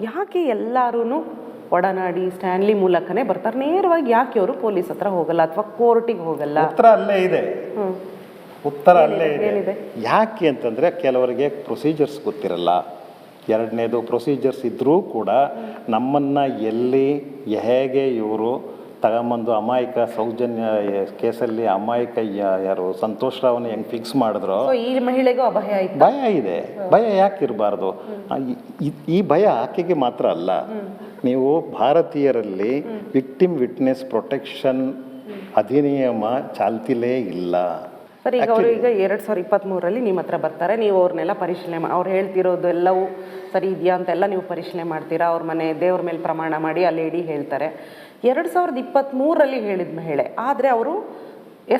ಯಾಕೆ ಎಲ್ಲರೂ ಒಡನಾಡಿ ಸ್ಟ್ಯಾನ್ಲಿ ಮೂಲಕನೇ ಬರ್ತಾರೆ, ನೇರವಾಗಿ ಯಾಕೆ ಅವರು ಪೊಲೀಸ್ ಹತ್ರ ಹೋಗಲ್ಲ ಅಥವಾ ಕೋರ್ಟಿಗೆ ಹೋಗಲ್ಲ? ಉತ್ತರ ಅಲ್ಲೇ ಇದೆ. ಉತ್ತರ ಅಲ್ಲೇ ಇದೆ. ಯಾಕೆ ಅಂತಂದರೆ ಕೆಲವರಿಗೆ ಪ್ರೊಸೀಜರ್ಸ್ ಗೊತ್ತಿರಲ್ಲ. ಎರಡನೇದು, ಪ್ರೊಸೀಜರ್ಸ್ ಇದ್ದರೂ ಕೂಡ ನಮ್ಮನ್ನು ಎಲ್ಲಿ ಹೇಗೆ ಇವರು ತಗೊಂಬಂದು ಅಮಾಯಕ ಸೌಜನ್ಯ ಕೇಸಲ್ಲಿ ಅಮಾಯಕ ಯಾರು ಸಂತೋಷ್ ರಾವ್ನ ಹೆಂಗೆ ಫಿಕ್ಸ್ ಮಾಡಿದ್ರು, ಈ ಮಹಿಳೆಗೂ ಅಭಯ ಆಯ್ತು. ಭಯ ಇದೆ. ಭಯ ಯಾಕೆ ಇರಬಾರ್ದು? ಈ ಭಯ ಆಕೆಗೆ ಮಾತ್ರ ಅಲ್ಲ. ನೀವು ಭಾರತೀಯರಲ್ಲಿ ವಿಕ್ಟಿಮ್ ವಿಟ್ನೆಸ್ ಪ್ರೊಟೆಕ್ಷನ್ ಅಧಿನಿಯಮ ಚಾಲ್ತಿಲೇ ಇಲ್ಲ. ಸರ್, ಈಗ ಅವರು ಈಗ 2023ರಲ್ಲಿ ನಿಮ್ಮ ಹತ್ರ ಬರ್ತಾರೆ, ನೀವು ಅವ್ರನ್ನೆಲ್ಲ ಪರಿಶೀಲನೆ ಅವ್ರು ಹೇಳ್ತಿರೋದು ಎಲ್ಲವೂ ಸರಿ ಇದೆಯಾ ಅಂತೆಲ್ಲ ನೀವು ಪರಿಶೀಲನೆ ಮಾಡ್ತೀರಾ. ಅವ್ರ ಮನೆ ದೇವ್ರ ಮೇಲೆ ಪ್ರಮಾಣ ಮಾಡಿ ಆ ಲೇಡಿ ಹೇಳ್ತಾರೆ. 2023ರಲ್ಲಿ ಹೇಳಿದ ಮಹಿಳೆ, ಆದರೆ ಅವರು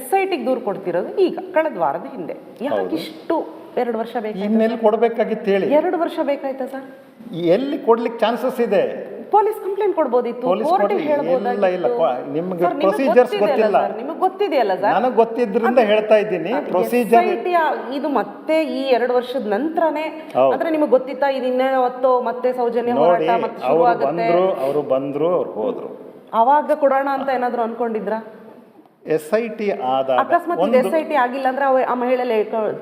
SITಗೆ ದೂರು ಕೊಡ್ತಿರೋದು ಈಗ ಕಳೆದ ವಾರದ ಹಿಂದೆ. ಯಾಕಿಷ್ಟು 2 ವರ್ಷ ಬೇಕು? ಇನ್ನೆಲ್ಲಿ ಕೊಡಬೇಕಾಗಿತ್ತು ಹೇಳಿ? 2 ವರ್ಷ ಬೇಕಾಯ್ತಾ ಸರ್? ಎಲ್ಲಿ ಕೊಡ್ಲಿಕ್ಕೆ ಚಾನ್ಸಸ್ ಇದೆ? ಪೊಲೀಸ್ ಕಂಪ್ಲೇಂಟ್ ಕೊಡ್ಬೋದಿತ್ತು, ಕೋರ್ಟಿಗೆ ಹೇಳ್ಬೋದಾಗಿತ್ತು. ನಿಮಗೆ ಪ್ರೊಸೀಜರ್ಸ್ ಗೊತ್ತಿಲ್ಲ. ನಿಮಗೆ ಗೊತ್ತಿದೆಯಲ್ಲ ಸರ್? ನನಗೆ ಗೊತ್ತಿದ್ರಿಂದ ಹೇಳ್ತಾ ಇದ್ದೀನಿ. ಪ್ರೊಸೀಜರ್ ಇದು ಮತ್ತೆ ಈ 2 ವರ್ಷದ ನಂತರನೇ, ಅಂದ್ರೆ ನಿಮಗೆ ಗೊತ್ತಿತ್ತಾ ಇದು ಇನ್ನೇ ಹೊತ್ತು ಮತ್ತೆ ಸೌಜನ್ಯ ಹೋರಾಟ ಮತ್ತೆ ಶುರು ಆಗುತ್ತೆ? ಅವರು ಬಂದ್ರು, ಅವ್ರು ಹೋದ್ರು. ಅವಾಗ ಕೊಡೋಣ ಅಂತ ಏನಾದ್ರು ಅನ್ಕೊಂಡಿದ್ರ? SIT ಆದಾಗ ಅಕಸ್ಮಾತ್ SIT ಆಗಿಲ್ಲ ಅಂದ್ರೆ ಆ ಮಹಿಳೆ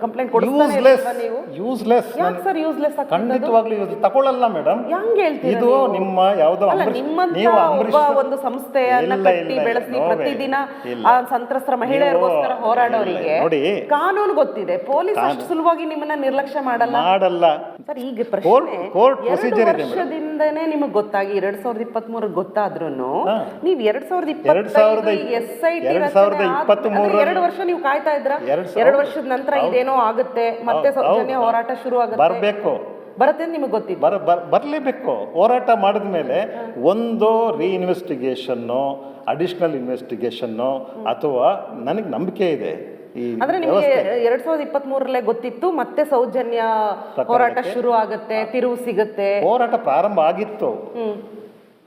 ಕಂಪ್ಲೇಂಟ್ ಕೊಡ್ತಾನೆ ನೀವು? ಯೂಸ್ಲೆಸ್. ಯಾಕೆ ಸರ್ ಯೂಸ್ಲೆಸ್? ಖಂಡಿತವಾಗ್ಲೂ ತಗೊಳ್ಳಲ್ಲ ಮೇಡಮ್. ಹೆಂಗ್ ಹೇಳ್ತೀರಾ? ಇದು ನಿಮ್ಮ ಯಾವುದೋ ಒಂದು ಸಂಸ್ಥೆಯನ್ನ ಕಟ್ಟಿ ಬೆಳೆಸಿ ಪ್ರತಿದಿನ ಆ ಸಂತ್ರಸ್ತರ ಮಹಿಳೆಯರಿಗೋಸ್ಕರ ಹೋರಾಡೋರಿಗೆ ಕಾನೂನು ಗೊತ್ತಿದೆ. ಪೊಲೀಸ್ ಅಷ್ಟು ಸುಲಭವಾಗಿ ನಿಮ್ಮನ್ನ ನಿರ್ಲಕ್ಷ್ಯ ಮಾಡಲ್ಲ ಸರ್. ಈಗ ಪ್ರಶ್ನೆ, 2 ವರ್ಷದಿಂದನೇ ನಿಮಗೆ ಗೊತ್ತಾಗಿ 2023 ಗೊತ್ತಾದ್ರೂ ನೀವು 2025 SIT 2 ವರ್ಷ ನೀವು ಕಾಯ್ತಾ ಇದ್ರ? 2 ವರ್ಷದ ನಂತರ ಇದೇನೋ ಆಗುತ್ತೆ, ಮತ್ತೆ ಸೌಜನ್ಯ ಹೋರಾಟ ಶುರು ಆಗುತ್ತೆ, ಬರುತ್ತೆ ನಿಮಗೆ ಗೊತ್ತಿತ್ತು. ಬರಲೇಬೇಕು. ಹೋರಾಟ ಮಾಡಿದ ಮೇಲೆ ಒಂದು ರೀಇನ್ವೆಸ್ಟಿಗೇಷನ್ನು, ಅಡಿಷನಲ್ ಇನ್ವೆಸ್ಟಿಗೇಷನ್ನು, ಅಥವಾ ನನಗೆ ನಂಬಿಕೆ ಇದೆ ಅಂದ್ರೆ ನಿಮಗೆ 2023ರಲ್ಲೇ ಗೊತ್ತಿತ್ತು ಮತ್ತೆ ಸೌಜನ್ಯ ಹೋರಾಟ ಶುರು ಆಗುತ್ತೆ, ತಿರುವು ಸಿಗುತ್ತೆ. ಹೋರಾಟ ಪ್ರಾರಂಭ ಆಗಿತ್ತು.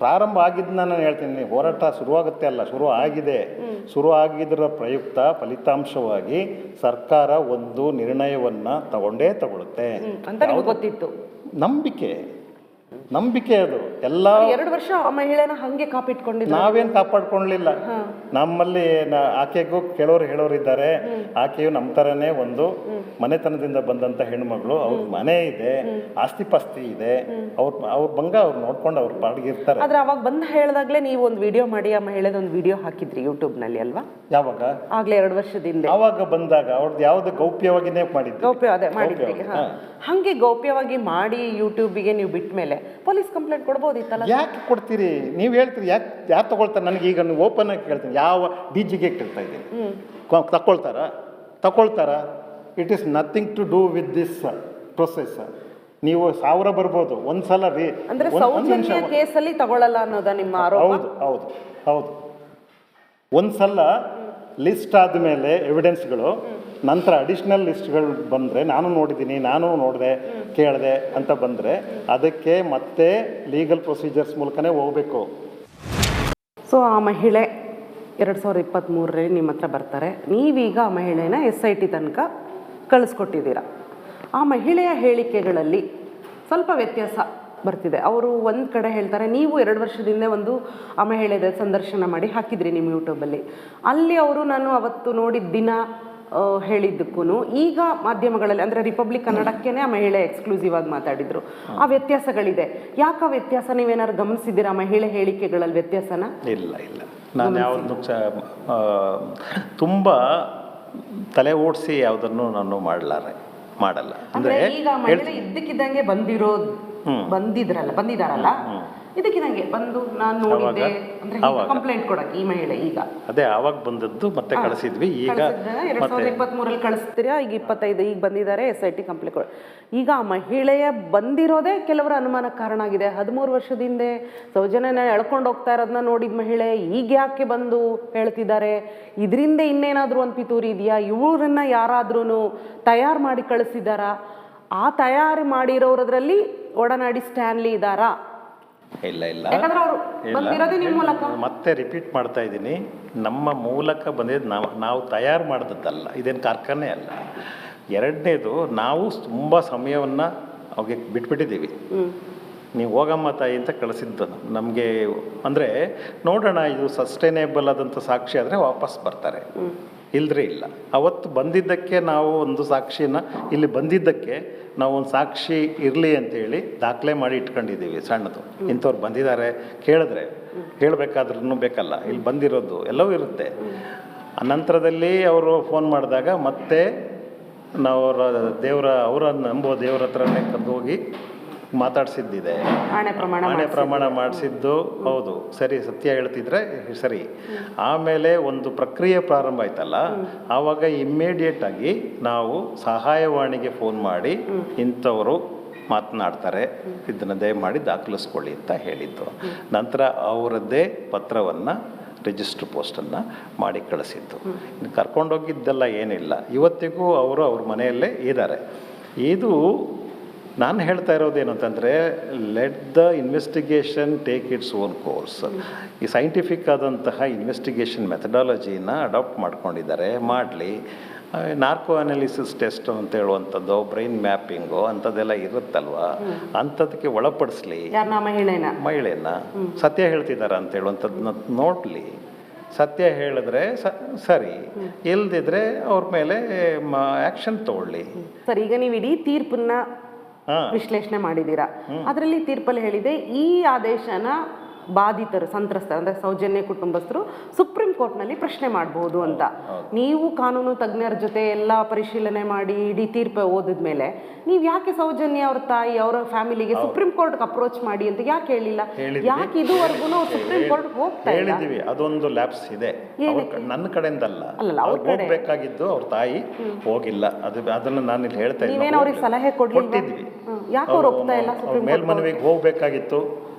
ಪ್ರಾರಂಭ ಆಗಿದ್ದು ನಾನು ಹೇಳ್ತೀನಿ. ಹೋರಾಟ ಶುರುವಾಗುತ್ತೆ ಅಲ್ಲ, ಶುರು ಆಗಿದೆ. ಶುರು ಆಗಿದ್ದರ ಪ್ರಯುಕ್ತ ಫಲಿತಾಂಶವಾಗಿ ಸರ್ಕಾರ ಒಂದು ನಿರ್ಣಯವನ್ನು ತಗೊಳ್ಳುತ್ತೆ ಅಂತ ಗೊತ್ತಿತ್ತು. ನಂಬಿಕೆ ಅದು ಎಲ್ಲ. 2 ವರ್ಷ ಆ ಮಹಿಳೆನ ಹಂಗೆ ಕಾಪಿಟ್ಕೊಂಡಿದ್ದ. ನಾವೇನು ಕಾಪಾಡ್ಕೊಳ್ಳಲಿಲ್ಲ. ನಮ್ಮಲ್ಲಿ ಆಕೆಗೂ ಕೆಲವರು ಹೇಳೋರಿದ್ದಾರೆ, ಆಕೆಯು ನಮ್ಮ ಥರನೇ ಒಂದು ಮನೆತನದಿಂದ ಬಂದಂಥ ಹೆಣ್ಮಗಳು. ಅವ್ರ ಮನೆ ಇದೆ, ಆಸ್ತಿ ಪಾಸ್ತಿ ಇದೆ, ಅವ್ರ ಭಂಗ ಅವ್ರು ನೋಡ್ಕೊಂಡು ಅವ್ರ ಪಾಡಿಗಿರ್ತಾರೆ. ಆದ್ರೆ ಅವಾಗ ಬಂದು ಹೇಳಿದಾಗಲೇ ನೀವು ಒಂದು ವಿಡಿಯೋ ಮಾಡಿ ಆ ಮಹಿಳೆದೊಂದು ವಿಡಿಯೋ ಹಾಕಿದ್ರಿ ಯೂಟ್ಯೂಬ್ನಲ್ಲಿ ಅಲ್ವಾ? ಯಾವಾಗ? ಆಗ್ಲೇ 2 ವರ್ಷದಿಂದ. ಆವಾಗ ಬಂದಾಗ ಅವ್ರದ್ದು ಯಾವ್ದು ಗೌಪ್ಯವಾಗಿನೇ ಮಾಡಿದ್ವಿ. ಮಾಡಿದ್ರಿ. ಹಂಗೆ ಗೌಪ್ಯವಾಗಿ ಮಾಡಿ ಯೂಟ್ಯೂಬಿಗೆ ನೀವು ಬಿಟ್ಟ ಮೇಲೆ ಪೊಲೀಸ್ ಕಂಪ್ಲೇಂಟ್ ಕೊಡ್ಬೋದಿತ್ತಲ್ಲ? ಯಾಕೆ ಕೊಡ್ತೀರಿ? ನೀವು ಹೇಳ್ತೀರಿ ಯಾರು ತಗೊಳ್ತಾರೆ? ನನಗೆ ಈಗ ಓಪನ್ ಆಗಿ ಕೇಳ್ತೀನಿ, ಯಾವ DGಗೆ ಕೇಳ್ತಾ ಇದ್ದೀನಿ, ತಗೊಳ್ತಾರ? It is nothing to do with this process. ನೀವು 1000 ಬರ್ಬೋದು, ಒಂದ್ಸಲ ಅಂದ್ರೆ ಸೌಜನ್ಯ ಕೇಸಲ್ಲಿ ತಗೊಳ್ಳಲ್ಲ ಅನ್ನೋದಾ ನಿಮ್ಮ ಆರೋಪ? ಹೌದು. ಒಂದ್ಸಲ ಲಿಸ್ಟ್ ಆದಮೇಲೆ ಎವಿಡೆನ್ಸ್ಗಳು, ನಂತರ ಅಡಿಷ್ನಲ್ ಲಿಸ್ಟ್ಗಳು ಬಂದರೆ, ನಾನು ನೋಡಿದ್ದೀನಿ, ನಾನು ನೋಡಿದೆ, ಕೇಳಿದೆ ಅಂತ ಬಂದರೆ ಅದಕ್ಕೆ ಮತ್ತೆ ಲೀಗಲ್ ಪ್ರೊಸೀಜರ್ಸ್ ಮೂಲಕನೇ ಹೋಗಬೇಕು. ಸೊ ಆ ಮಹಿಳೆ 2023ರಲ್ಲಿ ನಿಮ್ಮ ಹತ್ರ ಬರ್ತಾರೆ. ನೀವೀಗ ಆ ಮಹಿಳೆನ SIT ತನಕ ಕಳಿಸ್ಕೊಟ್ಟಿದ್ದೀರಾ. ಆ ಮಹಿಳೆಯ ಹೇಳಿಕೆಗಳಲ್ಲಿ ಸ್ವಲ್ಪ ವ್ಯತ್ಯಾಸ ಬರ್ತಿದೆ. ಅವರು ಒಂದು ಕಡೆ ಹೇಳ್ತಾರೆ, ನೀವು 2 ವರ್ಷದಿಂದ ಒಂದು ಆ ಮಹಿಳೆದ ಸಂದರ್ಶನ ಮಾಡಿ ಹಾಕಿದ್ರಿ ನಿಮ್ಮ ಯೂಟ್ಯೂಬಲ್ಲಿ. ಅಲ್ಲಿ ಅವರು ನಾನು ಅವತ್ತು ನೋಡಿದ ದಿನ ಹೇಳಿದ್ದಕ್ಕೂ ಈಗ ಮಾಧ್ಯಮಗಳಲ್ಲಿ ಅಂದರೆ ರಿಪಬ್ಲಿಕ್ ಕನ್ನಡಕ್ಕೇನೆ ಆ ಮಹಿಳೆ ಎಕ್ಸ್ಕ್ಲೂಸಿವ್ ಆಗಿ ಮಾತಾಡಿದ್ರು. ಆ ವ್ಯತ್ಯಾಸಗಳಿದೆ. ಯಾಕೆ ಆ ವ್ಯತ್ಯಾಸ? ನೀವೇನಾದ್ರು ಗಮನಿಸಿದ್ದೀರಾ ಮಹಿಳೆ ಹೇಳಿಕೆಗಳಲ್ಲಿ ವ್ಯತ್ಯಾಸನ? ಇಲ್ಲ. ನಾನು ಯಾವುದು ತುಂಬ ತಲೆ ಓಡಿಸಿ ಯಾವುದನ್ನು ನಾನು ಮಾಡಲ್ಲ. ಅಂದರೆ ಈಗ ಮಹಿಳೆ ಇದ್ದಕ್ಕಿದ್ದಂಗೆ ಬಂದಿದಾರಲ್ಲ, ಇದಕ್ಕಿದಂಗೆ ಬಂದು ನಾನು ನೋಡಿದ್ದೆ ಅಂದ್ರೆ ಕಂಪ್ಲೇಂಟ್ ಕೊಡಕ್ಕೆ ಈ ಮಹಿಳೆ ಈಗ ಅದೇ ಆವಾಗ ಬಂದದ್ದು ಮತ್ತೆ ಕಳಿಸಿದ್ವಿ. ಈಗ 2023ರಲ್ಲಿ ಕಳಿಸ್ತೀರಾ, ಈಗ 25 ಈಗ ಬಂದಿದ್ದಾರೆ SIT ಕಂಪ್ಲೇಂಟ್ ಕೊಡ. ಈಗ ಆ ಮಹಿಳೆಯ ಬಂದಿರೋದೇ ಕೆಲವರ ಅನುಮಾನಕ್ಕೆ ಕಾರಣ ಆಗಿದೆ. 13 ವರ್ಷದಿಂದ ಸೌಜನ್ಯನ ಎಳ್ಕೊಂಡು ಹೋಗ್ತಾ ಇರೋದನ್ನ ನೋಡಿದ ಮಹಿಳೆ ಈಗ ಯಾಕೆ ಬಂದು ಹೇಳ್ತಿದ್ದಾರೆ? ಇದರಿಂದ ಇನ್ನೇನಾದ್ರೂ ಒಂದು ಪಿತೂರಿ ಇದೆಯಾ? ಇವರನ್ನ ಯಾರಾದ್ರೂ ತಯಾರು ಮಾಡಿ ಕಳಿಸಿದಾರಾ? ಆ ತಯಾರು ಮಾಡಿರೋದ್ರಲ್ಲಿ ಒಡನಾಡಿ ಸ್ಟ್ಯಾನ್ಲಿ ಇದ್ದಾರಾ? ಇಲ್ಲ. ಮತ್ತೆ ರಿಪೀಟ್ ಮಾಡ್ತಾ ಇದ್ದೀನಿ, ನಮ್ಮ ಮೂಲಕ ಬಂದಿದ್ದು ನಾವು ತಯಾರು ಮಾಡಿದ್ದಲ್ಲ, ಇದೇನು ಕಾರ್ಖಾನೆ ಅಲ್ಲ. ಎರಡನೇದು, ನಾವು ತುಂಬ ಸಮಯವನ್ನು ಅವ್ರಿಗೆ ಬಿಟ್ಬಿಟ್ಟಿದ್ದೀವಿ. ನೀವು ಹೋಗಮ್ಮ ತಾಯಿ ಅಂತ ಕಳಿಸಿದ್ದು ನಮಗೆ. ಅಂದರೆ ನೋಡೋಣ ಇದು ಸಸ್ಟೈನೇಬಲ್ ಆದಂಥ ಸಾಕ್ಷಿ ಆದರೆ ವಾಪಸ್ ಬರ್ತಾರೆ, ಇಲ್ಲದ್ರೆ ಇಲ್ಲ. ಅವತ್ತು ಬಂದಿದ್ದಕ್ಕೆ ನಾವು ಒಂದು ಸಾಕ್ಷಿನ ಇಲ್ಲಿ ಬಂದಿದ್ದಕ್ಕೆ ನಾವು ಒಂದು ಸಾಕ್ಷಿ ಇರಲಿ ಅಂತೇಳಿ ದಾಖಲೆ ಮಾಡಿ ಇಟ್ಕೊಂಡಿದ್ದೀವಿ ಸಣ್ಣದು. ಇಂಥವ್ರು ಬಂದಿದ್ದಾರೆ ಕೇಳಿದ್ರೆ ಹೇಳಬೇಕಾದ್ರೂ ಬೇಕಲ್ಲ, ಇಲ್ಲಿ ಬಂದಿರೋದು ಎಲ್ಲವೂ ಇರುತ್ತೆ. ಅನಂತರದಲ್ಲಿ ಅವರು ಫೋನ್ ಮಾಡಿದಾಗ ಮತ್ತೆ ನಾವು ಅವರನ್ನು ನಂಬೋ ದೇವ್ರ ಹತ್ರನೇ ಕರೆದು ಹೋಗಿ ಮಾತಾಡಿಸಿದ್ದಿದೆ, ಆಣೆ ಪ್ರಮಾಣ ಮಾಡಿಸಿದ್ದು ಹೌದು, ಸರಿ ಸತ್ಯ ಹೇಳ್ತಿದ್ರೆ ಸರಿ. ಆಮೇಲೆ ಒಂದು ಪ್ರಕ್ರಿಯೆ ಪ್ರಾರಂಭ ಆಯ್ತಲ್ಲ, ಆವಾಗ ಇಮ್ಮಿಡಿಯೇಟಾಗಿ ನಾವು ಸಹಾಯವಾಣಿಗೆ ಫೋನ್ ಮಾಡಿ ಇಂಥವರು ಮಾತನಾಡ್ತಾರೆ, ಇದನ್ನು ದಯಮಾಡಿ ದಾಖಲಿಸ್ಕೊಳ್ಳಿ ಅಂತ ಹೇಳಿದ್ದು. ನಂತರ ಅವರದ್ದೇ ಪತ್ರವನ್ನು ರಿಜಿಸ್ಟರ್ ಪೋಸ್ಟನ್ನು ಮಾಡಿ ಕಳಿಸಿದ್ದು. ಕರ್ಕೊಂಡೋಗಿದ್ದೆಲ್ಲ ಏನಿಲ್ಲ, ಇವತ್ತಿಗೂ ಅವರು ಅವ್ರ ಮನೆಯಲ್ಲೇ ಇದ್ದಾರೆ. ಇದು ನಾನು ಹೇಳ್ತಾ ಇರೋದೇನು ಅಂತಂದರೆ, let the investigation take its own course. ಈ ಸೈಂಟಿಫಿಕ್ ಆದಂತಹ ಇನ್ವೆಸ್ಟಿಗೇಷನ್ ಮೆಥಡಾಲಜಿನ ಅಡಾಪ್ಟ್ ಮಾಡ್ಕೊಂಡಿದ್ದಾರೆ, ಮಾಡಲಿ. ನಾರ್ಕೋ ಅನಾಲಿಸಿಸ್ ಟೆಸ್ಟ್ ಅಂತ ಹೇಳುವಂಥದ್ದು, ಬ್ರೈನ್ ಮ್ಯಾಪಿಂಗು ಅಂಥದ್ದೆಲ್ಲ ಇರುತ್ತಲ್ವ, ಅಂಥದಕ್ಕೆ ಒಳಪಡಿಸ್ಲಿ ಮಹಿಳೆಯನ್ನ. ಸತ್ಯ ಹೇಳ್ತಿದ್ದಾರೆ ಅಂತ ಹೇಳುವಂಥದ್ದನ್ನ ನೋಡಲಿ. ಸತ್ಯ ಹೇಳಿದ್ರೆ ಸರಿ, ಇಲ್ದಿದ್ರೆ ಅವ್ರ ಮೇಲೆ ಆ್ಯಕ್ಷನ್ ತಗೊಳ್ಳಿ. ಸರ್, ಈಗ ನೀವು ಇಡೀ ತೀರ್ಪನ್ನ ವಿಶ್ಲೇಷಣೆ ಮಾಡಿದ್ದೀರಾ. ಅದರಲ್ಲಿ ತೀರ್ಪಲ್ಲಿ ಹೇಳಿದೆ ಈ ಆದೇಶನ ಬಾಧಿತರು, ಸಂತ್ರಸ್ತರು ಅಂದರೆ ಸೌಜನ್ಯ ಕುಟುಂಬಸ್ಥರು ಸುಪ್ರೀಂ ಕೋರ್ಟ್ನಲ್ಲಿ ಪ್ರಶ್ನೆ ಮಾಡಬಹುದು ಅಂತ. ನೀವು ಕಾನೂನು ತಜ್ಞರ ಜೊತೆ ಎಲ್ಲ ಪರಿಶೀಲನೆ ಮಾಡಿ ಇಡೀ ತೀರ್ಪು ಓದಿದ ಮೇಲೆ ನೀವು ಯಾಕೆ ಸೌಜನ್ಯ ಅವ್ರ ತಾಯಿ ಅವರ ಫ್ಯಾಮಿಲಿಗೆ ಸುಪ್ರೀಂ ಕೋರ್ಟ್ಗೆ ಅಪ್ರೋಚ್ ಮಾಡಿ ಅಂತ ಯಾಕೆ ಹೇಳಿಲ್ಲ? ಯಾಕೆ ಇದುವರೆಗೂ ಸುಪ್ರೀಂ ಕೋರ್ಟ್ ಹೋಗ್ತಾ ಇಲ್ಲ? ಹೇಳಿದೀವಿ, ಅದೊಂದು ಲ್ಯಾಪ್ಸ್ ಇದೆ. ನನ್ನ ಕಡೆಯಿಂದಲ್ಲ, ಹೋಗ್ಬೇಕಾಗಿದ್ದು ಅವ್ರ ತಾಯಿ ಹೋಗಿಲ್ಲ. ಅದನ್ನು ನಾನು ಇಲ್ಲಿ ಹೇಳ್ತಾ ಇದ್ದೀನಿ. ನೀವೇನು ಅವ್ರಿಗೆ ಸಲಹೆ ಕೊಟ್ಟಿದ್ವಿ, ಯಾಕೆ ಅವ್ರು ಹೋಗ್ತಾ ಇಲ್ಲ? ಮೇಲ್ಮನವಿಗೆ ಹೋಗ್ಬೇಕಾಗಿತ್ತು,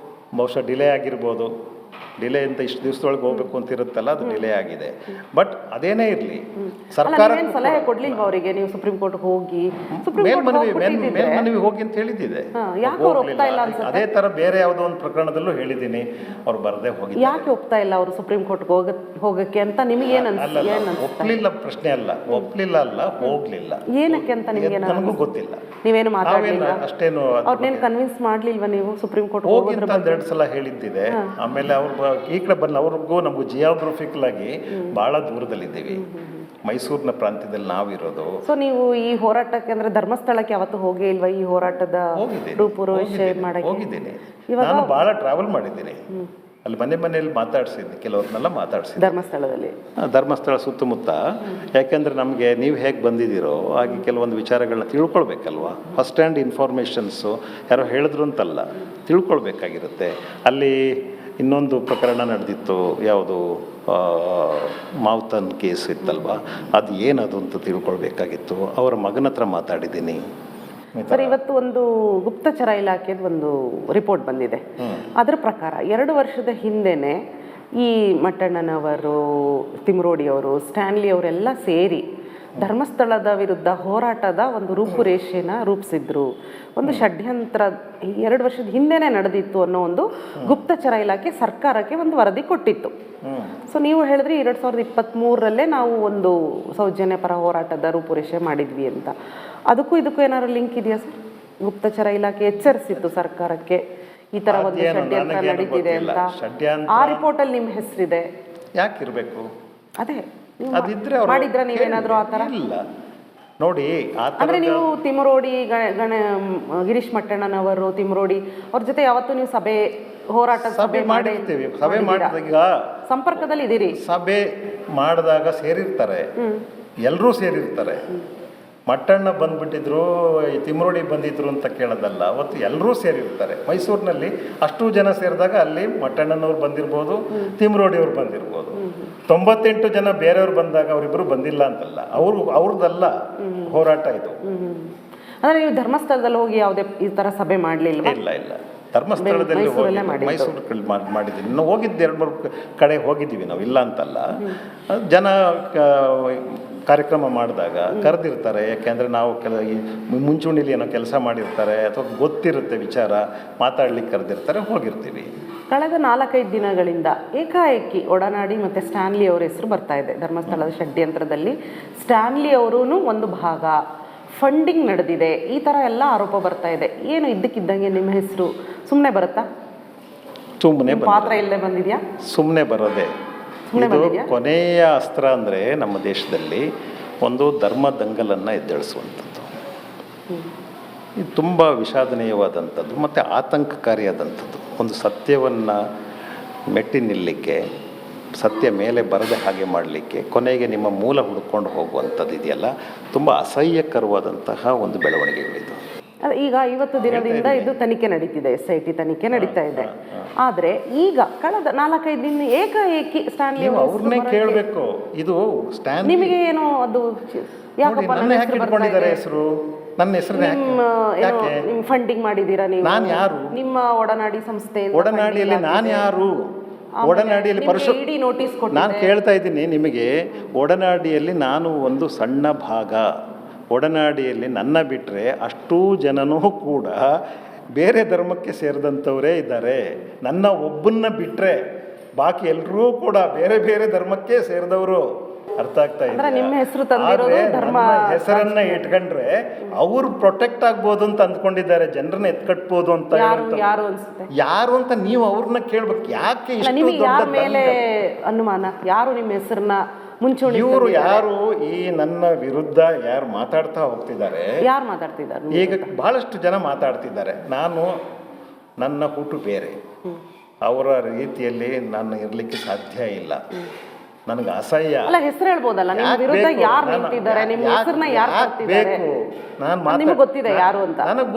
ಬಹುಶಃ ಡಿಲೇ ಆಗಿರ್ಬೋದು. ಡಿಲೇ ಅಂತ ಇಷ್ಟು ದಿವಸದೊಳಗೆ ಹೋಗ್ಬೇಕು ಅಂತ ಇರುತ್ತಲ್ಲ, ಅದು ಡಿಲೇ ಆಗಿದೆ. ಬಟ್ ಅದೇನೇ ಇರಲಿ, ಸರ್ಕಾರ ಸಲಹೆ ಕೊಡ್ಲಿಲ್ವಾ ಅವರಿಗೆ? ನೀವು ಸುಪ್ರೀಂ ಕೋರ್ಟ್ ಹೋಗಿ ಮೇಲ್ಮನವಿ ಹೋಗಿ ಅಂತ ಹೇಳಿದ್ದಿದೆ, ಅದೇ ತರ ಬೇರೆ ಯಾವುದೋ ಒಂದು ಪ್ರಕರಣದಲ್ಲೂ ಹೇಳಿದ್ದೀನಿ, ಅವ್ರು ಬರದೇ ಹೋಗಿ. ಯಾಕೆ ಹೋಗ್ತಾ ಇಲ್ಲ ಅವರು ಸುಪ್ರೀಂ ಕೋರ್ಟ್ ಹೋಗಕ್ಕೆ ಅಂತ ನಿಮಗೆ ಒಪ್ಲಿಲ್ಲ? ಪ್ರಶ್ನೆ ಅಲ್ಲ, ಒಪ್ಲಿಲ್ಲ ಅಲ್ಲ, ಹೋಗ್ಲಿಲ್ಲ. ಏನಕ್ಕೆ ಅಂತ ನಿಮಗೆ ನನಗೂ ಗೊತ್ತಿಲ್ಲ. ನೀವೇನು ಮಾತಾಡಲಿಲ್ಲ? ಅಷ್ಟೇನು ಅವ್ರನ್ನೇನು ಕನ್ವಿನ್ಸ್ ಮಾಡ್ಲಿಲ್ವಾ ನೀವು ಸುಪ್ರೀಂ ಕೋರ್ಟ್ ಹೋಗಿ ಅಂತ 2 ಸಲ ಹೇಳಿದ್ದಿದೆ. ಆಮೇಲೆ ಅವ್ರು ಈ ಕಡೆ ಬಂದು ಅವ್ರಿಗೂ ನಮಗೂ ಜಿಯೋಗ್ರಫಿಕಲ್ ಆಗಿ ಬಹಳ ದೂರದಲ್ಲಿದ್ದೀವಿ. ಮೈಸೂರಿನ ಪ್ರಾಂತ್ಯದಲ್ಲಿ ನಾವಿರೋದು. ಸೊ ನೀವು ಈ ಹೋರಾಟಕ್ಕೆ ಅಂದ್ರೆ ಧರ್ಮಸ್ಥಳಕ್ಕೆ ಯಾವತ್ತೂ ಹೋಗೇ ಇಲ್ವಾ? ಈ ಹೋರಾಟದ ರೂಪುರೇಷೆ ಮಾಡಕ್ಕೆ ಹೋಗಿದ್ದೀನಿ. ನಾನು ಬಹಳ ಟ್ರಾವೆಲ್ ಮಾಡಿದ್ದೀನಿ. ಅಲ್ಲಿ ಮನೆಯಲ್ಲಿ ಮಾತಾಡ್ಸಿದ್ದೆ, ಕೆಲವ್ರನ್ನೆಲ್ಲ ಮಾತಾಡ್ಸಿದ್ದೆ ಧರ್ಮಸ್ಥಳ ಸುತ್ತಮುತ್ತ. ಯಾಕೆಂದರೆ ನಮಗೆ ನೀವು ಹೇಗೆ ಬಂದಿದ್ದೀರೋ ಹಾಗೆ ಕೆಲವೊಂದು ವಿಚಾರಗಳನ್ನ ತಿಳ್ಕೊಳ್ಬೇಕಲ್ವ. ಫಸ್ಟ್ ಹ್ಯಾಂಡ್ ಇನ್ಫಾರ್ಮೇಷನ್ಸು ಯಾರೋ ಹೇಳಿದ್ರು ಅಂತಲ್ಲ, ತಿಳ್ಕೊಳ್ಬೇಕಾಗಿರುತ್ತೆ. ಅಲ್ಲಿ ಇನ್ನೊಂದು ಪ್ರಕರಣ ನಡೆದಿತ್ತು, ಯಾವುದು ಮಾವುತನ್ ಕೇಸ್ ಇತ್ತಲ್ವ, ಅದು ಏನದು ಅಂತ ತಿಳ್ಕೊಳ್ಬೇಕಾಗಿತ್ತು. ಅವರ ಮಗನ ಹತ್ರ ಮಾತಾಡಿದ್ದೀನಿ. ಸರ್, ಇವತ್ತು ಒಂದು ಗುಪ್ತಚರ ಇಲಾಖೆದ ಒಂದು ರಿಪೋರ್ಟ್ ಬಂದಿದೆ. ಅದರ ಪ್ರಕಾರ 2 ವರ್ಷದ ಹಿಂದೆನೆ ಈ ಮಟ್ಟಣ್ಣನವರು, ತಿಮ್ರೋಡಿಯವರು, ಸ್ಟ್ಯಾನ್ಲಿ ಅವರೆಲ್ಲ ಸೇರಿ ಧರ್ಮಸ್ಥಳದ ವಿರುದ್ಧ ಹೋರಾಟದ ಒಂದು ರೂಪುರೇಷೆನ ರೂಪಿಸಿದ್ರು. ಒಂದು ಷಡ್ಯಂತ್ರ 2 ವರ್ಷದ ಹಿಂದೆನೆ ನಡೆದಿತ್ತು ಅನ್ನೋ ಒಂದು ಗುಪ್ತಚರ ಇಲಾಖೆ ಸರ್ಕಾರಕ್ಕೆ ಒಂದು ವರದಿ ಕೊಟ್ಟಿತ್ತು. ಸೊ ನೀವು ಹೇಳಿದ್ರಿ 2023ರಲ್ಲೇ ನಾವು ಒಂದು ಸೌಜನ್ಯ ಪರ ಹೋರಾಟದ ರೂಪುರೇಷೆ ಮಾಡಿದ್ವಿ ಅಂತ. ಅದಕ್ಕೂ ಇದಕ್ಕೂ ಏನಾದ್ರು ಲಿಂಕ್ ಇದೆಯಾ ಸರ್? ಗುಪ್ತಚರ ಇಲಾಖೆ ಎಚ್ಚರಿಸಿತ್ತು ಸರ್ಕಾರಕ್ಕೆ ಈ ತರ ಒಂದು ಷಡ್ಯಂತ್ರ ನಡೀತಿದೆ ಅಂತ. ಆ ರಿಪೋರ್ಟ್ ಅಲ್ಲಿ ನಿಮ್ಮ ಹೆಸರಿದೆ. ಯಾಕಿರ್ಬೇಕು? ಅದೇ ಅದಿದ್ರೆ ಮಾಡಿದ್ರ ನೀವೇನಾದ್ರೂ ಆ ತರ? ಇಲ್ಲ ನೋಡಿ, ಅಂದ್ರೆ ನೀವು ತಿಮ್ರೋಡಿ ಗಿರೀಶ್ ಮಟ್ಟಣ್ಣನವರು, ತಿಮ್ರೋಡಿ ಅವ್ರ ಜೊತೆ ಯಾವತ್ತು ನೀವು ಹೋರಾಟ ಸಭೆ ಮಾಡಿರ್ತೀವಿ. ಸಭೆ ಮಾಡಿದಾಗ ಸಂಪರ್ಕದಲ್ಲಿ ಇದೀರಿ. ಸಭೆ ಮಾಡಿದಾಗ ಸೇರಿರ್ತಾರೆ, ಎಲ್ಲರೂ ಸೇರಿರ್ತಾರೆ. ಮಟ್ಟಣ್ಣ ಬಂದ್ಬಿಟ್ಟಿದ್ರು, ತಿಮ್ರೋಡಿ ಬಂದಿದ್ರು ಅಂತ ಕೇಳೋದಲ್ಲ, ಅವತ್ತು ಎಲ್ಲರೂ ಸೇರಿರ್ತಾರೆ. ಮೈಸೂರಿನಲ್ಲಿ ಅಷ್ಟು ಜನ ಸೇರಿದಾಗ ಅಲ್ಲಿ ಮಟ್ಟಣ್ಣನವ್ರು ಬಂದಿರ್ಬೋದು, ತಿಮ್ರೋಡಿಯವ್ರು ಬಂದಿರ್ಬೋದು. 98 ಜನ ಬೇರೆಯವ್ರು ಬಂದಾಗ ಅವರಿಬ್ಬರು ಬಂದಿಲ್ಲ ಅಂತಲ್ಲ, ಅವ್ರದ್ದಲ್ಲ ಹೋರಾಟ ಇದು. ಅಂದ್ರೆ ನೀವು ಧರ್ಮಸ್ಥಳದಲ್ಲಿ ಹೋಗಿ ಯಾವುದೇ ಈ ತರ ಸಭೆ ಮಾಡಲಿಲ್ಲ? ಇಲ್ಲ, ಧರ್ಮಸ್ಥಳದಲ್ಲಿ ಮೈಸೂರು ಮಾಡಿದ್ದೀವಿ. ನಾವು ಹೋಗಿದ್ದು 2-3 ಕಡೆ ಹೋಗಿದ್ದೀವಿ ನಾವು, ಇಲ್ಲ ಅಂತಲ್ಲ. ಜನ ಕಾರ್ಯಕ್ರಮ ಮಾಡಿದಾಗ ಕರೆದಿರ್ತಾರೆ. ಯಾಕೆಂದರೆ ನಾವು ಮುಂಚೂಣಿಲಿ ಏನೋ ಕೆಲಸ ಮಾಡಿರ್ತಾರೆ ಅಥವಾ ಗೊತ್ತಿರುತ್ತೆ ವಿಚಾರ, ಮಾತಾಡ್ಲಿಕ್ಕೆ ಕರೆದಿರ್ತಾರೆ, ಹೋಗಿರ್ತೀವಿ. ಕಳೆದ 4-5 ದಿನಗಳಿಂದ ಏಕಾಏಕಿ ಒಡನಾಡಿ ಮತ್ತು ಸ್ಟ್ಯಾನ್ಲಿ ಅವರ ಹೆಸರು ಬರ್ತಾ ಇದೆ. ಧರ್ಮಸ್ಥಳದ ಷಡ್ಯಂತ್ರದಲ್ಲಿ ಸ್ಟ್ಯಾನ್ಲಿ ಅವರೂ ಒಂದು ಭಾಗ, ಫಂಡಿಂಗ್ ನಡೆದಿದೆ, ಈ ಥರ ಎಲ್ಲ ಆರೋಪ ಬರ್ತಾ ಇದೆ. ಏನು ಇದ್ದಕ್ಕಿದ್ದಂಗೆ ನಿಮ್ಮ ಹೆಸರು ಸುಮ್ಮನೆ ಬರುತ್ತಾ? ಸುಮ್ಮನೆ ಪಾತ್ರ ಇಲ್ಲೇ ಬಂದಿದೆಯಾ? ಸುಮ್ಮನೆ ಬರೋದೆ. ಇದು ಕೊನೆಯ ಅಸ್ತ್ರ ಅಂದರೆ ನಮ್ಮ ದೇಶದಲ್ಲಿ ಒಂದು ಧರ್ಮ ದಂಗಲನ್ನು ಎದ್ದೇಳಿಸುವಂಥದ್ದು. ಇದು ತುಂಬ ವಿಷಾದನೀಯವಾದಂಥದ್ದು ಮತ್ತು ಆತಂಕಕಾರಿಯಾದಂಥದ್ದು. ಒಂದು ಸತ್ಯವನ್ನು ಮೆಟ್ಟಿ ನಿಲ್ಲಲಿಕ್ಕೆ, ಸತ್ಯ ಮೇಲೆ ಬರದೆ ಹಾಗೆ ಮಾಡಲಿಕ್ಕೆ ಕೊನೆಗೆ ನಿಮ್ಮ ಮೂಲ ಹುಡ್ಕೊಂಡು ಹೋಗುವಂಥದ್ದು ಇದೆಯಲ್ಲ, ತುಂಬ ಅಸಹ್ಯಕರವಾದಂತಹ ಒಂದು ಬೆಳವಣಿಗೆಗಳಿದು. ಈಗ 50 ದಿನದಿಂದ ಇದು ತನಿಖೆ ನಡೀತಿದೆ, SIT ತನಿಖೆ ನಡೀತಾ ಇದೆ. ಆದರೆ ಈಗ ಕಳೆದ 4-5 ದಿನ ಏಕಾಏಕಿ ಸ್ಟ್ಯಾನ್ಲಿ ಅವ್ರನ್ನೇ ಕೇಳಬೇಕು. ಇದು ಸ್ಟ್ಯಾನ್ಲಿ ನಿಮಗೆ ಏನೋ ಅದು ಯಾಕಪ್ಪ ನನ್ನ ಯಾಕೆ ಇಟ್ಕೊಂಡಿದ್ದಾರೆ ಹೆಸರು? ನನ್ನ ಹೆಸರು ಯಾಕೆ? ನಿಮ್ಮ ಫಂಡಿಂಗ್ ಮಾಡಿದ್ದೀರಾ ನೀವು? ನಾನು ಯಾರು? ನಿಮ್ಮ ಒಡನಾಡಿ ಸಂಸ್ಥೆ ಒಡನಾಡಿಯಲ್ಲಿ ನಾನು ಯಾರು? ಒಡನಾಡಿಯಲ್ಲಿ ಇಡಿ ನೋಟಿಸ್ ಕೊಟ್ಟು ನಾನು ಕೇಳ್ತಾ ಇದ್ದೀನಿ ನಿಮಗೆ, ಒಡನಾಡಿಯಲ್ಲಿ ನಾನು ಒಂದು ಸಣ್ಣ ಭಾಗ. ಒಡನಾಡಿಯಲ್ಲಿ ನನ್ನ ಬಿಟ್ಟರೆ ಅಷ್ಟೂ ಜನನೂ ಕೂಡ ಬೇರೆ ಧರ್ಮಕ್ಕೆ ಸೇರಿದಂಥವರೇ ಇದ್ದಾರೆ. ನನ್ನ ಒಬ್ಬನ್ನ ಬಿಟ್ಟರೆ ಬಾಕಿ ಎಲ್ಲರೂ ಕೂಡ ಬೇರೆ ಬೇರೆ ಧರ್ಮಕ್ಕೆ ಸೇರಿದವರು. ಅರ್ಥ ಆಗ್ತಾ ಇದೆ? ನಿಮ್ಮ ಹೆಸರು ತಂದಿರೋದು ಧರ್ಮ ಹೆಸರನ್ನ ಇಟ್ಕೊಂಡ್ರೆ ಅವ್ರು ಪ್ರೊಟೆಕ್ಟ್ ಆಗ್ಬೋದು ಅಂತ ಅಂದ್ಕೊಂಡಿದ್ದಾರೆ, ಜನರನ್ನ ಎತ್ಕಟ್ಬೋದು ಅಂತ. ಯಾರು ಅನ್ಸುತ್ತೆ? ಯಾರು ಅಂತ ನೀವು ಅವ್ರನ್ನ ಕೇಳ್ಬೇಕು. ಯಾಕೆ ನಿಮಗೆ ಯಾರ ಮೇಲೆ ಅನುಮಾನ? ಯಾರು ನಿಮ್ಮ ಹೆಸರನ್ನ ಮುಂಚೂಣಿ? ಇವರು ಯಾರು ಈ ನನ್ನ ವಿರುದ್ಧ ಯಾರು ಮಾತಾಡ್ತಾ ಹೋಗ್ತಿದ್ದಾರೆ? ಯಾರು ಮಾತಾಡ್ತಿದ್ದಾರೆ? ಈಗ ಬಹಳಷ್ಟು ಜನ ಮಾತಾಡ್ತಿದ್ದಾರೆ. ನನ್ನ ಹುಟ್ಟು ಬೇರೆ, ಅವರ ರೀತಿಯಲ್ಲಿ ನಾನು ಇರ್ಲಿಕ್ಕೆ ಸಾಧ್ಯ ಇಲ್ಲ, ನನಗೆ ಅಸಹ್ಯ. ಅಲ್ಲ, ಹೆಸರು ಹೇಳ್ಬೋದಲ್ಲ, ನಿಮ್ಮ ವಿರುದ್ಧ ಯಾರು ನಿಂತಿದ್ದಾರೆ, ನಿಮ್ಮ ಹೆಸರನ್ನ ಯಾರು ತರ್ತಿದ್ದಾರೆ? ನಾನು ನಿಮಗೆ ಗೊತ್ತಿದೆ ಯಾರು ಅಂತ? ನನಗೆ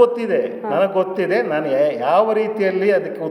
ಗೊತ್ತಿದೆ. ನಾನು ಯಾವ ರೀತಿಯಲ್ಲಿ ಅದಕ್ಕೆ